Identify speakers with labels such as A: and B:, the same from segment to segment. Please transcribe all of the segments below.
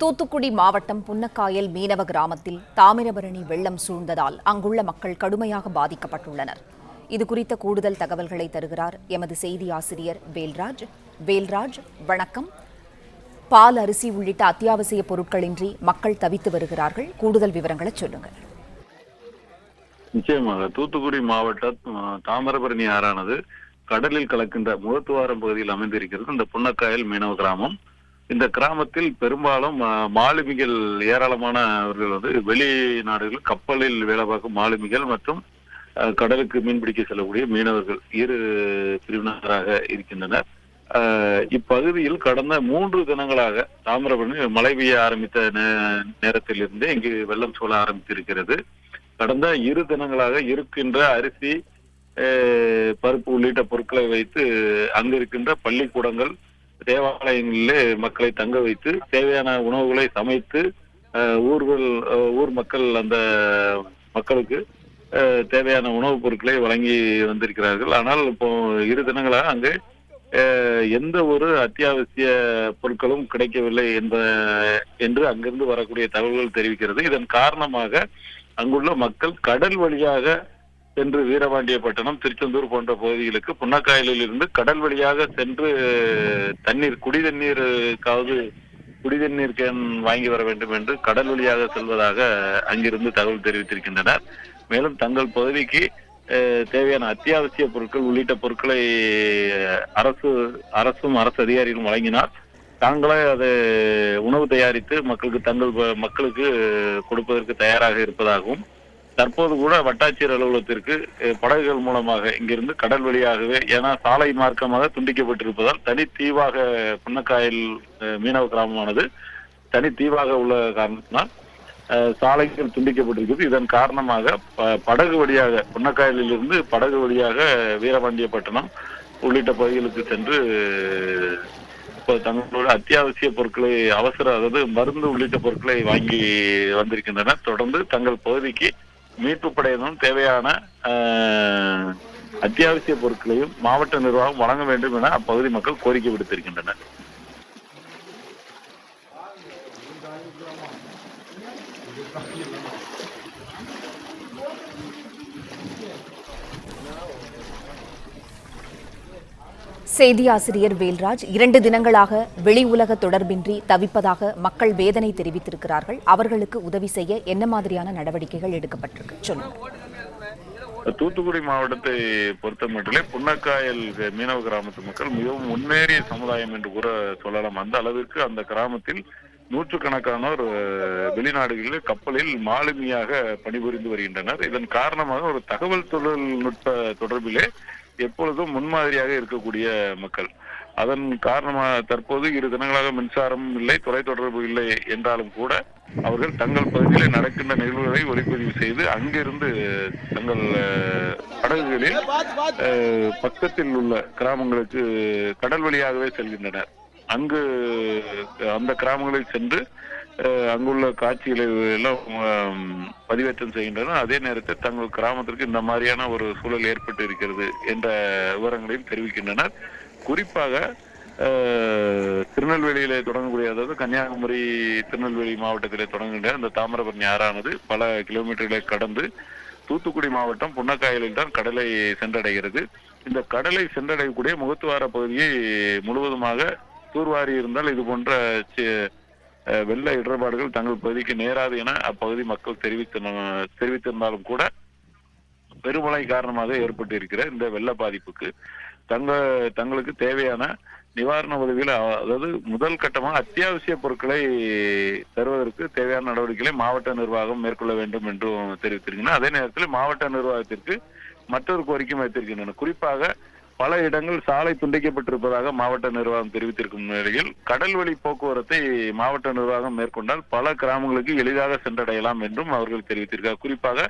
A: தூத்துக்குடி மாவட்டம் புன்னக்காயல் மீனவ கிராமத்தில் தாமிரபரணி வெள்ளம் சூழ்ந்ததால் அங்குள்ள மக்கள் கடுமையாக பாதிக்கப்பட்டுள்ளனர். இதுகுறித்த கூடுதல் தகவல்களை தருகிறார் எமது செய்தி ஆசிரியர் வேல்ராஜ். வேல்ராஜ், வணக்கம். பால், அரிசி உள்ளிட்ட அத்தியாவசிய பொருட்களின்றி மக்கள் தவித்து வருகிறார்கள். கூடுதல் விவரங்களை சொல்லுங்கள்.
B: நிச்சயமாக தூத்துக்குடி மாவட்டம் தாமிரபரணி ஆறானது கடலில் கலக்கின்ற முகத்துவாரம் பகுதியில் அமைந்திருக்கிறது இந்த புன்னக்காயல் மீனவ கிராமம். இந்த கிராமத்தில் பெரும்பாலும் மாலுமிகள் ஏராளமானவர்கள் வெளிநாடுகள் கப்பலில் வேலை பார்க்கும் மாலுமிகள் மற்றும் கடலுக்கு மீன்பிடிக்க செல்லக்கூடிய மீனவர்கள் இரு பிரிவினராக இருக்கின்றனர். இப்பகுதியில் கடந்த 3 தினங்களாக தாமிரபரணி மழை பெய்ய ஆரம்பித்த நேரத்திலிருந்தே இங்கு வெள்ளம் சூழ ஆரம்பித்திருக்கிறது. கடந்த 2 தினங்களாக இருக்கின்ற அரிசி, பருப்பு உள்ளிட்ட பொருட்களை வைத்து அங்கு இருக்கின்ற பள்ளிக்கூடங்கள், தேவாலயங்களிலே மக்களை தங்க வைத்து தேவையான உணவுகளை சமைத்து ஊர் மக்கள் அந்த மக்களுக்கு தேவையான உணவுப் பொருட்களை வழங்கி வந்திருக்கிறார்கள். ஆனால் இப்போ 2 தினங்களாக அங்கு எந்த ஒரு அத்தியாவசிய பொருட்களும் கிடைக்கவில்லை என்று அங்கிருந்து வரக்கூடிய தகவல்கள் தெரிவிக்கிறது. இதன் காரணமாக அங்குள்ள மக்கள் கடல் வழியாக சென்று வீரபாண்டியப்பட்டினம், திருச்செந்தூர் போன்ற பகுதிகளுக்கு புன்னக்காயலில் இருந்து கடல் வழியாக சென்று குடிதண்ணீர் கேன் வாங்கி வர வேண்டும் என்று கடல் வழியாக செல்வதாக அங்கிருந்து தகவல் தெரிவித்திருக்கின்றனர். மேலும் தங்கள் பகுதிக்கு தேவையான அத்தியாவசிய பொருட்கள் உள்ளிட்ட பொருட்களை அரசும் அரசு அதிகாரிகளும் வழங்கினார். தாங்களே அதை உணவு தயாரித்து மக்களுக்கு கொடுப்பதற்கு தயாராக இருப்பதாகவும், தற்போது கூட வட்டாட்சியர் அலுவலகத்திற்கு படகுகள் மூலமாக இங்கிருந்து கடல் வழியாகவே, ஏன்னா சாலை மார்க்கமாக துண்டிக்கப்பட்டிருப்பதால் தனித்தீவாக புன்னக்காயல் மீனவ கிராமமானது தனித்தீவாக உள்ள காரணத்தினால் சாலைகள் துண்டிக்கப்பட்டிருக்கிறது. இதன் காரணமாக படகு வழியாக புன்னக்காயலில் இருந்து படகு வழியாக வீரபாண்டியப்பட்டினம் உள்ளிட்ட பகுதிகளுக்கு சென்று தங்களோட அத்தியாவசிய பொருட்களை மருந்து உள்ளிட்ட பொருட்களை வாங்கி வந்திருக்கின்றனர். தொடர்ந்து தங்கள் பகுதிக்கு மீட்பு படையினரும் தேவையான அத்தியாவசிய பொருட்களையும் மாவட்ட நிர்வாகம் வழங்க வேண்டும் என அப்பகுதி மக்கள் கோரிக்கை விடுத்திருக்கின்றனர்.
A: செய்தி ஆசிரியர் வேல்ராஜ். 2 தினங்களாக வெளி உலக தொடர்பின்றி தவிப்பதாக மக்கள் வேதனை தெரிவித்திருக்கிறார்கள். அவர்களுக்கு உதவி செய்ய என்ன மாதிரியான நடவடிக்கைகள் எடுக்கப்பட்டிருக்கு சொல்லுங்க.
B: தூத்துக்குடி மாவட்டத்தை பொறுத்தமட்டிலே புன்னக்காயல் மீனவ கிராமத்து மக்கள் மிகவும் முன்னேறிய சமுதாயம் என்று கூட சொல்லலாம். அந்த அளவிற்கு அந்த கிராமத்தில் நூற்றுக்கணக்கானோர் வெளிநாடுகளில் கப்பலில் மாலுமியாக பணிபுரிந்து வருகின்றனர். இதன் காரணமாக ஒரு தகவல் தொழில்நுட்ப தொடர்பிலே எப்பொழுதும் முன்மாதிரியாக இருக்கக்கூடிய மக்கள். அதன் காரணமாக தற்போது 2 தினங்களாக மின்சாரம் இல்லை, தொலைத்தொடர்பு இல்லை என்றாலும் கூட அவர்கள் தங்கள் பகுதியில் நடக்கின்ற நிகழ்வுகளை ஒளிப்பதிவு செய்து அங்கிருந்து தங்கள் படகுகளில் பக்கத்தில் உள்ள கிராமங்களுக்கு கடல் வழியாகவே செல்கின்றனர். அங்கு அந்த கிராமங்களில் சென்று அங்குள்ள காட்சிகளை எல்லாம் பதிவேற்றம் செய்கின்றனர். அதே நேரத்தில் தங்கள் கிராமத்திற்கு இந்த மாதிரியான ஒரு சூழல் ஏற்பட்டு இருக்கிறது என்ற விவரங்களையும் தெரிவிக்கின்றனர். குறிப்பாக திருநெல்வேலியிலே தொடங்கக்கூடிய, அதாவது கன்னியாகுமரி திருநெல்வேலி மாவட்டத்திலே தொடங்குகின்ற இந்த தாமிரபரணி ஆறானது பல கிலோமீட்டர்களை கடந்து தூத்துக்குடி மாவட்டம் புன்னக்காயலில் தான் கடலை சென்றடைகிறது. இந்த கடலை சென்றடையக்கூடிய முகத்துவார பகுதியை முழுவதுமாக தூர்வாரி இருந்தால் இது போன்ற வெள்ள இடர்பாடுகள் தங்கள் பகுதிக்கு நேராது என அப்பகுதி மக்கள் தெரிவித்திருந்தாலும் கூட பெருமழை காரணமாக ஏற்பட்டு இருக்கிற இந்த வெள்ள பாதிப்புக்கு தங்களுக்கு தேவையான நிவாரண உதவிகள், அதாவது முதல் கட்டமாக அத்தியாவசிய பொருட்களை தருவதற்கு தேவையான நடவடிக்கைகளை மாவட்ட நிர்வாகம் மேற்கொள்ள வேண்டும் என்றும் தெரிவித்திருக்கின்றனர். அதே நேரத்தில் மாவட்ட நிர்வாகத்திற்கு மற்றொரு கோரிக்கை வைத்திருக்கின்றனர். குறிப்பாக பல இடங்கள் சாலை துண்டிக்கப்பட்டிருப்பதாக மாவட்ட நிர்வாகம் தெரிவித்திருக்கும் நிலையில் கடல் வழி போக்குவரத்தை மாவட்ட நிர்வாகம் மேற்கொண்டால் பல கிராமங்களுக்கு எளிதாக சென்றடையலாம் என்றும் அவர்கள் தெரிவித்திருக்கிறார். குறிப்பாக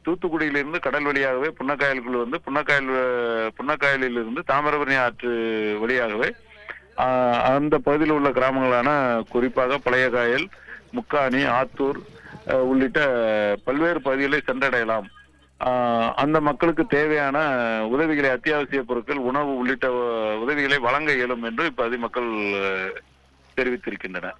B: தூத்துக்குடியிலிருந்து கடல் வழியாகவே புன்னக்காயலுக்குள் வந்து புன்னக்காயலில் இருந்து தாமிரபரணி ஆற்று வழியாகவே அந்த பகுதியில் உள்ள கிராமங்களான குறிப்பாக பழையகாயல், முக்காணி, ஆத்தூர் உள்ளிட்ட பல்வேறு பகுதிகளை சென்றடையலாம். அந்த மக்களுக்கு தேவையான உதவிகளை, அத்தியாவசிய பொருட்கள், உணவு உள்ளிட்ட உதவிகளை வழங்க இயலும் என்று இப்பகுதி மக்கள் தெரிவித்திருக்கின்றனர்.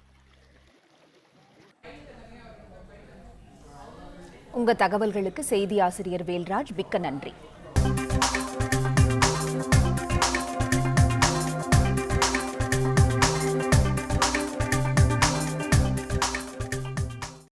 A: உங்க தகவல்களுக்கு செய்தி ஆசிரியர் வேல்ராஜ் மிக்க நன்றி.